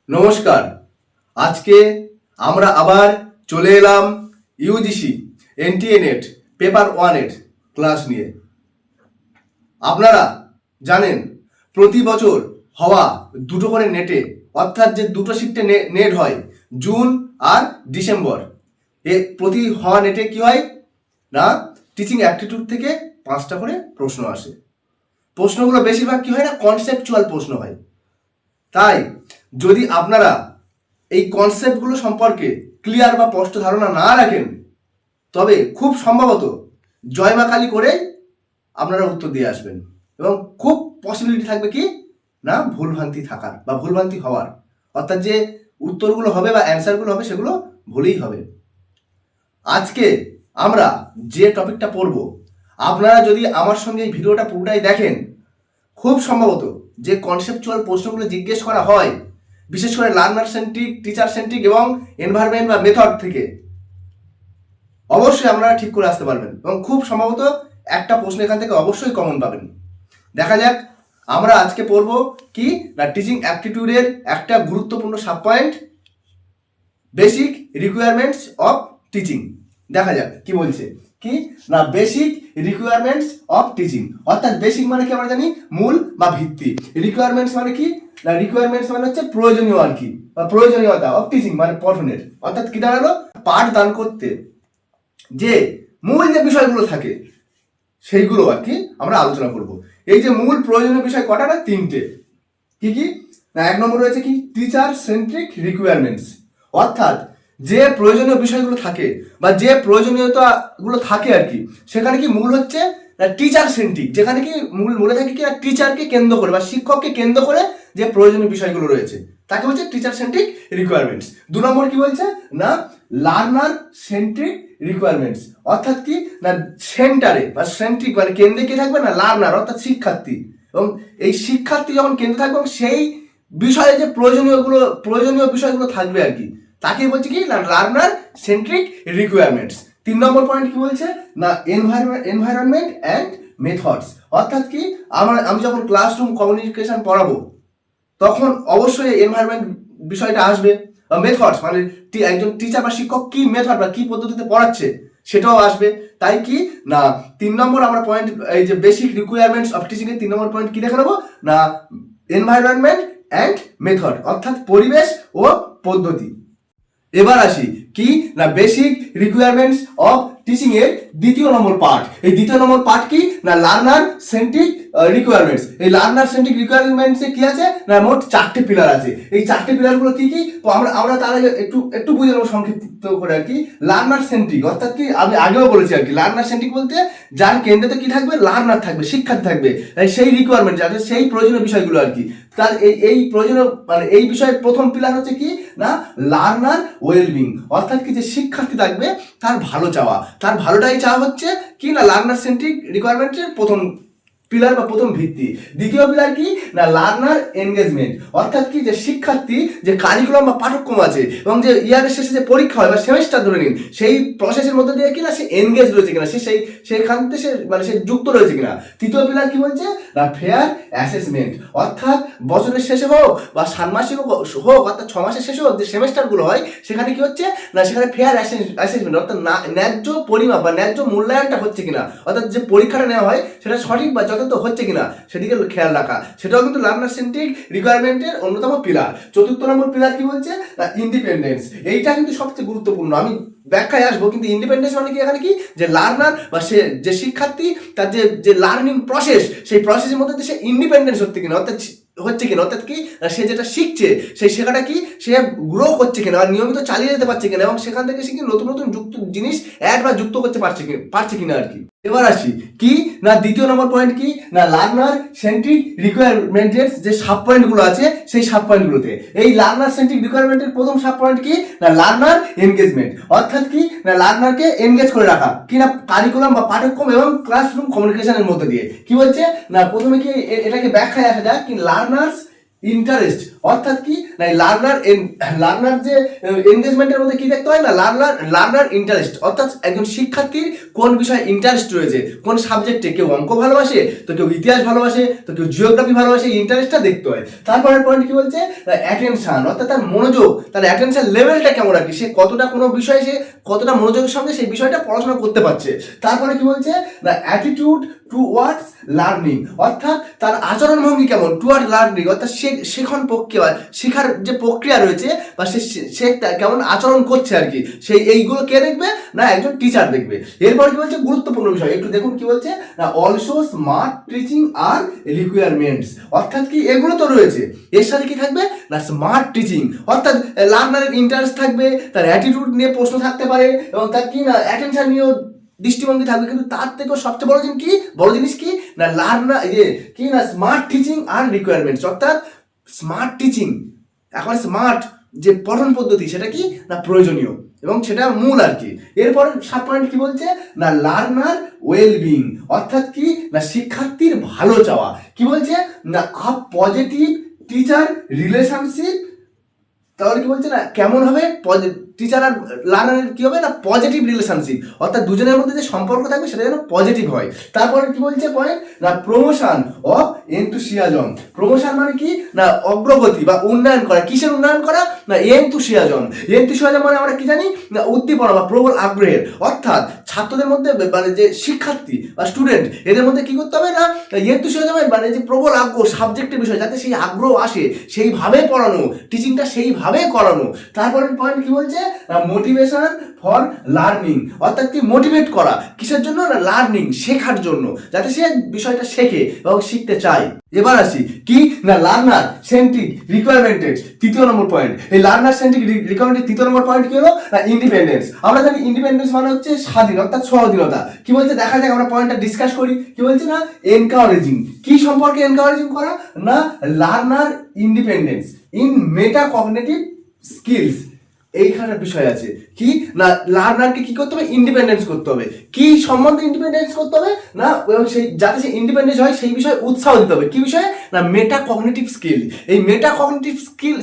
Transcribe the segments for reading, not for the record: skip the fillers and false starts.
নমস্কার। আজকে আমরা আবার চলে এলাম ইউজিসি এনটিএ নেট পেপার 1 এর ক্লাস নিয়ে। আপনারা জানেন প্রতি বছর হওয়া দুটো করে নেটে, অর্থাৎ যে দুটো শিফটে নেট হয় জুন আর ডিসেম্বর, প্রতি হওয়া নেটে কি হয় না, টিচিং অ্যাপটিটিউড থেকে 5টা করে প্রশ্ন আসে। প্রশ্নগুলো বেশিরভাগ কি হয় না, কনসেপচুয়াল প্রশ্ন হয়। তাই যদি আপনারা এই কনসেপ্টগুলো সম্পর্কে ক্লিয়ার বা স্পষ্ট ধারণা না রাখেন, তবে খুব সম্ভবত জয় মা কালী করে আপনারা উত্তর দিয়ে আসবেন এবং খুব পসিবিলিটি থাকবে কি না, ভুলভ্রান্তি থাকার বা ভুলভ্রান্তি হওয়ার, অর্থাৎ যে উত্তরগুলো হবে বা অ্যান্সারগুলো হবে সেগুলো ভুলই হবে। আজকে আমরা যে টপিকটা পড়ব, আপনারা যদি আমার সঙ্গে এই ভিডিওটা পুরোটাই দেখেন, খুব সম্ভবত যে কনসেপচুয়াল প্রশ্নগুলো জিজ্ঞেস করা হয়, বিশেষ করে লার্নার সেন্ট্রিক, টিচার সেন্ট্রিক এবং এনভায়রনমেন্ট বা মেথড থেকে, অবশ্যই আপনারা ঠিক করে আসতে পারবেন এবং খুব সম্ভবত একটা প্রশ্ন এখান থেকে অবশ্যই কমন পাবেন। দেখা যাক আমরা আজকে পড়ব কি না, টিচিং অ্যাপটিটিউডের একটা গুরুত্বপূর্ণ sub point, basic requirements of teaching. দেখা যাক কি বলছে, কি না, বেসিক রিকোয়ারমেন্টস অফ টিচিং। অর্থাৎ বেসিক মানে কি আমরা জানি মূল বা ভিত্তি, রিকোয়ারমেন্টস মানে কি না, রিকোয়ারমেন্টস মানে হচ্ছে প্রয়োজনীয় আর কি, বা প্রয়োজনীয়তা অফ টিচিং মানে পঠনের। অর্থাৎ কি দাঁড়ালো, পাঠ দান করতে যে মূল যে বিষয়গুলো থাকে সেইগুলো আর কি আমরা আলোচনা করব। এই যে মূল প্রয়োজনীয় বিষয় কটা না, 3টে। কি কি না, 1 নম্বর রয়েছে কি, টিচার সেন্ট্রিক রিকোয়ারমেন্টস। অর্থাৎ যে প্রয়োজনীয় বিষয়গুলো থাকে বা যে প্রয়োজনীয়তাগুলো থাকে আর কি, সেখানে কি মূল হচ্ছে টিচার সেন্ট্রিক, যেখানে কি মূল বলে থাকে কি না, টিচারকে কেন্দ্র করে বা শিক্ষককে কেন্দ্র করে যে প্রয়োজনীয় বিষয়গুলো রয়েছে তাকে বলছে টিচার সেন্ট্রিক রিকোয়ারমেন্টস। 2 নম্বর কি বলছে না, লার্নার সেন্ট্রিক রিকোয়ারমেন্টস। অর্থাৎ কি না, সেন্টারে বা সেন্ট্রিক মানে কেন্দ্রে কে থাকবে না, লার্নার অর্থাৎ শিক্ষার্থী, এবং এই শিক্ষার্থী যখন কেন্দ্রে থাকবে এবং সেই বিষয়ে যে প্রয়োজনীয় বিষয়গুলো থাকবে আর কি, তাকে বলছে কি না, লার্নার সেন্ট্রিক রিকোয়ারমেন্টস। 3 নম্বর পয়েন্ট কি বলছে না, এনভায়রনমেন্ট অ্যান্ড মেথডস। অর্থাৎ কি, আমি যখন ক্লাসরুম কমিউনিকেশন পড়াবো তখন অবশ্যই এনভায়রনমেন্ট বিষয়টা আসবে, মেথডস মানে একজন টিচার বা শিক্ষক কি মেথড বা কি পদ্ধতিতে পড়াচ্ছে সেটাও আসবে। তাই কি না, 3 নম্বর আমরা পয়েন্ট, এই যে বেসিক রিকোয়ারমেন্টস অফ টিচিং এর 3 নম্বর পয়েন্ট কি দেখে নেবো না, এনভায়রনমেন্ট অ্যান্ড মেথড, অর্থাৎ পরিবেশ ও পদ্ধতি। এবার আসি কি না, বেসিক রিকোয়ারমেন্টস অফ টিচিং এর 2য় নম্বর পার্ট। এই 2য় নম্বর পার্ট কি না, লার্নার সেন্ট্রিক রিকোয়ারমেন্টস। এই লার্নার সেন্ট্রিক রিকোয়ারমেন্টস এ কি আছে না, মোট 4টে পিলার আছে। এই 4টে পিলার গুলো কি কি, তো আমরা তার আগে একটু বুঝে নেবো সংক্ষিপ্ত করে আর কি। লার্নার সেন্ট্রিক অর্থাৎ কি, আমি আগেও বলেছি আর কি, লার্নার সেন্ট্রিক বলতে যার কেন্দ্রে কি থাকবে, লার্নার থাকবে, শিক্ষার্থী থাকবে, সেই রিকোয়ারমেন্ট যাতে সেই প্রয়োজনীয় বিষয়গুলো আর কি। তার এই প্রয়োজনীয় মানে এই বিষয়ের প্রথম পিলার হচ্ছে কি না, লার্নার ওয়েলবিং। অর্থাৎ কি, যে শিক্ষার্থী থাকবে তার ভালো চাওয়া, তার ভালোটাই চাওয়া হচ্ছে কি না, লার্নার সেন্ট্রিক রিকোয়ারমেন্টের প্রথম পিলার বা প্রথম ভিত্তি। 2য় পিলার কি না, লার্নার এনগেজমেন্ট। অর্থাৎ কি, যে শিক্ষার্থী যে কারিকুলাম বা পাঠ্যক্রম আছে এবং যে ইয়ারের শেষে যে পরীক্ষা হয় বা সেমিস্টার ধরে নিন, সেই প্রসেসের মধ্যে দিয়ে কিনা সে এনগেজ রয়েছে কিনা, সেইখান থেকে সে যুক্ত রয়েছে কিনা। 3য় পিলার কি বলছে না, ফেয়ার অ্যাসেসমেন্ট। অর্থাৎ বছরের শেষে হোক বা ষান্মাসিক হোক, অর্থাৎ 6 মাসের শেষে হোক, যে সেমিস্টারগুলো হয় সেখানে কি হচ্ছে না, সেখানে ফেয়ার অ্যাসেসমেন্ট, অর্থাৎ ন্যায্য পরিমাপ বা ন্যায্য মূল্যায়নটা হচ্ছে কিনা, অর্থাৎ যে পরীক্ষাটা নেওয়া হয় সেটা সঠিক বা যথাযথ হচ্ছে কিনা সেদিকে খেয়াল রাখা, সেটাও কিন্তু লার্নার সেন্ট্রিক রিকোয়ারমেন্টের অন্যতম পিলার। 4র্থ নম্বর পিলার কি বলছে না, ইন্ডিপেন্ডেন্স। এইটা কিন্তু সবচেয়ে গুরুত্বপূর্ণ, আমি ব্যাখ্যায় আসবো। কিন্তু ইন্ডিপেন্ডেন্স মানে কি, এখানে কি, যে লার্নার বা সে যে শিক্ষার্থী তার যে লার্নিং প্রসেস, সেই প্রসেসের মধ্যে সে ইন্ডিপেন্ডেন্স হচ্ছে কিনা, অর্থাৎ কি সে যেটা শিখছে সেই শেখাটা কি সে গ্রো করছে কিনা, আর নিয়মিত চালিয়ে যেতে পারছে কিনা, এবং সেখান থেকে সে কি নতুন নতুন জিনিস অ্যাড বা যুক্ত করতে পারছে কিনা আর কি। এবার আসি কি না, 2য় নম্বর পয়েন্ট কি না, লার্নার সেন্ট্রিক রিকোয়ারমেন্টের যে সাব পয়েন্টগুলো আছে সেই সাব পয়েন্টগুলোতে, এই লার্নার সেন্ট্রিক রিকোয়ারমেন্টের প্রথম সাব পয়েন্ট কি না, লার্নার এনগেজমেন্ট। অর্থাৎ কি না, লার্নারকে এনগেজ করে রাখা কি না, কারিকুলাম বা পাঠ্যক্রম এবং ক্লাসরুম কমিউনিকেশনের মধ্যে দিয়ে। কি বলছে না, প্রথমে কি এটাকে ব্যাখ্যায় আসা যাক কি, লার্নার্স ইন্টারেস্ট, অর্থাৎ কি না লার্নার যে এনগেজমেন্টের মধ্যে কি দেখতে হয় না লার্নার ইন্টারেস্ট, অর্থাৎ একজন শিক্ষার্থীর কোন বিষয়ে ইন্টারেস্ট রয়েছে, কোন সাবজেক্টে, কেউ অঙ্ক ভালোবাসে তো কেউ ইতিহাস ভালোবাসে তো কেউ জিওগ্রাফি ভালোবাসে, ইন্টারেস্টটা দেখতে হয়। তারপরের পয়েন্ট কি বলছে না অ্যাটেনশন, অর্থাৎ তার মনোযোগ, তার অ্যাটেনশন লেভেলটা কেমন আর কি, সে কতটা কোনো বিষয়ে সে কতটা মনোযোগের সঙ্গে সেই বিষয়টা পড়াশোনা করতে পারছে। তারপরে কি বলছে না অ্যাটিটিউড টুয়ার্ডস লার্নিং, অর্থাৎ তার আচরণ ভঙ্গি কেমন টুয়ার্ড লার্নিং, অর্থাৎ শেখার যে প্রক্রিয়া রয়েছে বা সে কেমন আচরণ করছে আর কি, সেই এইগুলো কে দেখবে না একজন টিচার দেখবে। এরপর কি বলছে গুরুত্বপূর্ণ বিষয় একটু দেখুন কি বলছে না অলসো স্মার্ট টিচিং আর রিকোয়ারমেন্টস, অর্থাৎ কি এগুলো তো রয়েছে, এর সাথে কি থাকবে না স্মার্ট টিচিং, অর্থাৎ লার্নারের ইন্টারেস্ট থাকবে, তার অ্যাটিটিউড নিয়ে প্রশ্ন থাকতে পারে এবং তার কি না অ্যাটেনশন নিয়েও দৃষ্টিভঙ্গি থাকবে, কিন্তু তার থেকেও সবচেয়ে বড় জিনিস কি না কি না স্মার্ট টিচিং আর রিকোয়ারমেন্টস, অর্থাৎ স্মার্ট টিচিং এখন স্মার্ট যে পঠন পদ্ধতি সেটা কি না প্রয়োজনীয় এবং সেটা মূল আর কি। এরপরে 7 পয়েন্ট কি বলছে না লার্নার ওয়েলবিং, অর্থাৎ কি না শিক্ষার্থীর ভালো চাওয়া, কি বলছে না আ পজিটিভ টিচার রিলেশনশিপ, তাহলে কি বলছে না কেমন হবে টিচার আর লার্নারের কি হবে না পজিটিভ রিলেশনশিপ, অর্থাৎ দুজনের মধ্যে যে সম্পর্ক থাকবে সেটা যেন পজিটিভ হয়। তারপরে কি বলছে পয়েন্ট না প্রমোশন অফ এনথুসিয়াজম, প্রমোশন মানে কি না অগ্রগতি বা উন্নয়ন করা, কিসের উন্নয়ন করা না এনথুসিয়াজম মানে আমরা কি জানি না উদ্দীপনা বা প্রবল আগ্রহের, অর্থাৎ ছাত্রদের মধ্যে মানে যে শিক্ষার্থী বা স্টুডেন্ট এদের মধ্যে কি করতে হবে না এনথুসিয়াজমের মানে যে প্রবল আগ্রহ সাবজেক্টের বিষয় যাতে সেই আগ্রহ আসে সেইভাবে পড়ানো, টিচিংটা সেইভাবে করানো। তারপরে পয়েন্ট কি বলছে না মোটিভেশন ফর লার্নিং, অর্থাৎ কি মোটিভেট করা কিসের জন্য না লার্নিং শেখার জন্য, যাতে সে বিষয়টা শেখে এবং শিখতে চায়। এবার আসি কি না লার্নার সেন্ট্রিক রিকোয়ারমেন্টের 3 নম্বর পয়েন্ট, এই লার্নার সেন্ট্রিক রিকোয়ারমেন্টের 3 নম্বর পয়েন্ট কি হলো না ইন্ডিপেন্ডেন্স। আমরা জানি ইন্ডিপেন্ডেন্স মানে হচ্ছে স্বাধীন অর্থাৎ স্বাধীনতা। কি বলছে দেখা যাক আমরা পয়েন্টটা ডিসকাস করি। কি বলছে না এনকারেজিং, কি সম্পর্কে এনকারেজিং করা না লার্নার ইন্ডিপেন্ডেন্স ইন মেটাকগনিটিভ স্কিলস, এইখানে বিষয় আছে কি না লার্নারকে কি করতে হবে ইন্ডিপেন্ডেন্স করতে হবে, কি সম্বন্ধে ইন্ডিপেন্ডেন্স করতে হবে না সেই যাতে সে ইন্ডিপেন্ডেন্স হয় সেই বিষয়ে উৎসাহ দিতে হবে, কি বিষয়ে না মেটাকগনিটিভ স্কিল। এই মেটাকগনিটিভ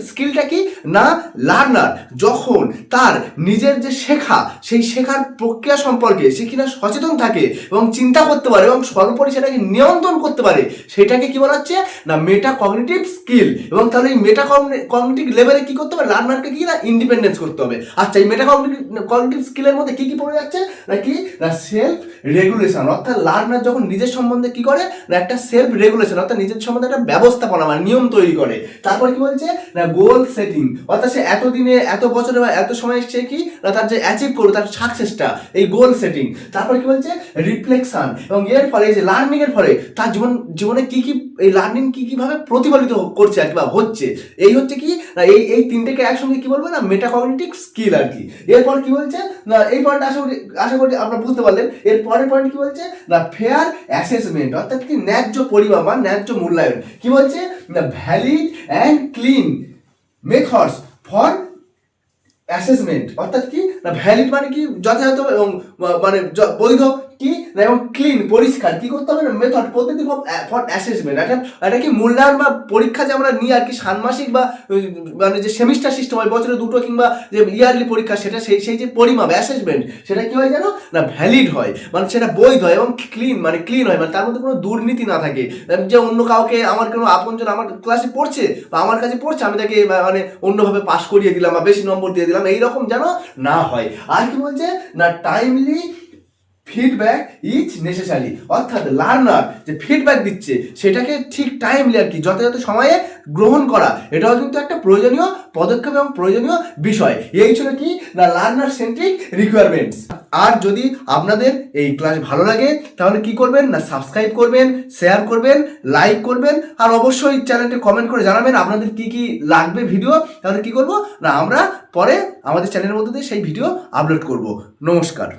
স্কিলটা কি না লার্নার যখন তার নিজের যে শেখা সেই শেখার প্রক্রিয়া সম্পর্কে সে কিনা সচেতন থাকে এবং চিন্তা করতে পারে এবং সর্বোপরি সেটাকে নিয়ন্ত্রণ করতে পারে, সেটাকে কি বলা হচ্ছে না মেটাকগনিটিভ স্কিল। এবং তাহলে এই মেটাকগনিটিভ লেভেলে কি করতে হবে লার্নারকে কি না ইন্ডিপেন্ডেন্স করতে হবে। আচ্ছা এই মেটাকগনিটিভ স্কিলের মধ্যে কি কি পড়ে যাচ্ছে নাকি না সেলফ রেগুলেশন, অর্থাৎ লার্নার যখন নিজের সম্বন্ধে কি করে না একটা সেলফ রেগুলেশন অর্থাৎ নিজের সম্বন্ধে একটা ব্যবস্থাপনা মানে নিয়ম তৈরি করে। তারপর কি বলছে না গোল সেটিং, অর্থাৎ সে এতদিনে এত বছরে বা এত সময় সে কি না তার যে অ্যাচিভ করবে তার সাকসেসটা এই গোল সেটিং। তারপর কি বলছে রিফ্লেকশন, এবং এর ফলে এই যে লার্নিং এর ফলে তার জীবনে কি কি এই লার্নিং কি কিভাবে প্রতিফলিত করছে আর কি বা হচ্ছে, এই হচ্ছে কি না এই তিনটেকে একসঙ্গে কি বলবো না মেটাকগনিটিভ স্কিল আর কি। এরপর কি বলছে না এই পয়েন্ট আশা করি আপনারা বুঝতে পারলেন। এর পরের পয়েন্ট কি বলছে না ফেয়ার অ্যাসেসমেন্ট, অর্থাৎ কি ন্যায্য পরিমাপ বা ন্যায্য মূল্যায়ন। কি বলছে না valid and clean methods for assessment, অর্থাৎ কি না ভ্যালিড মানে কি যথাযথ এবং মানে বৈধ কি না এবং ক্লিন পরিষ্কার কি করতে হবে না মেথড পদ্ধতি ফর অ্যাসেসমেন্ট। এটা কি মূল্যায়ন বা পরীক্ষা যে আমরা নিই আর কি ষান্মাসিক বা মানে যে সেমিস্টার সিস্টেম হয় বছরে 2টো কিংবা যে ইয়ারলি পরীক্ষা সেটা সেই যে পরিমাপ অ্যাসেসমেন্ট সেটা কি হয় যেন না ভ্যালিড হয় মানে সেটা বৈধ হয় এবং ক্লিন হয় মানে তার মধ্যে কোনো দুর্নীতি না থাকে, যে অন্য কাউকে আমার কোনো আপনজন আমার ক্লাসে পড়ছে বা আমার কাছে পড়ছে আমি তাকে মানে অন্যভাবে পাস করিয়ে দিলাম বা বেশি নম্বর দিয়ে দিলাম এইরকম যেন না হয়। আর কি বলছে না টাইমলি ফিডব্যাক ইজ নেসেসারি, অর্থাৎ লার্নার যে ফিডব্যাক দিচ্ছে সেটাকে ঠিক টাইমলি আর কি যথাযথ সময়ে গ্রহণ করা, এটাও কিন্তু একটা প্রয়োজনীয় পদক্ষেপ এবং প্রয়োজনীয় বিষয়। এই ছিল কি না লার্নার সেন্ট্রিক রিকোয়ারমেন্টস। আর যদি আপনাদের এই ক্লাস ভালো লাগে তাহলে কি করবেন না সাবস্ক্রাইব করবেন, শেয়ার করবেন, লাইক করবেন আর অবশ্যই চ্যানেলটি কমেন্ট করে জানাবেন আপনাদের কি কি লাগবে ভিডিও, তাহলে কি করব না আমরা পরে আমাদের চ্যানেলের মধ্যে দিয়ে সেই ভিডিও আপলোড করব। নমস্কার।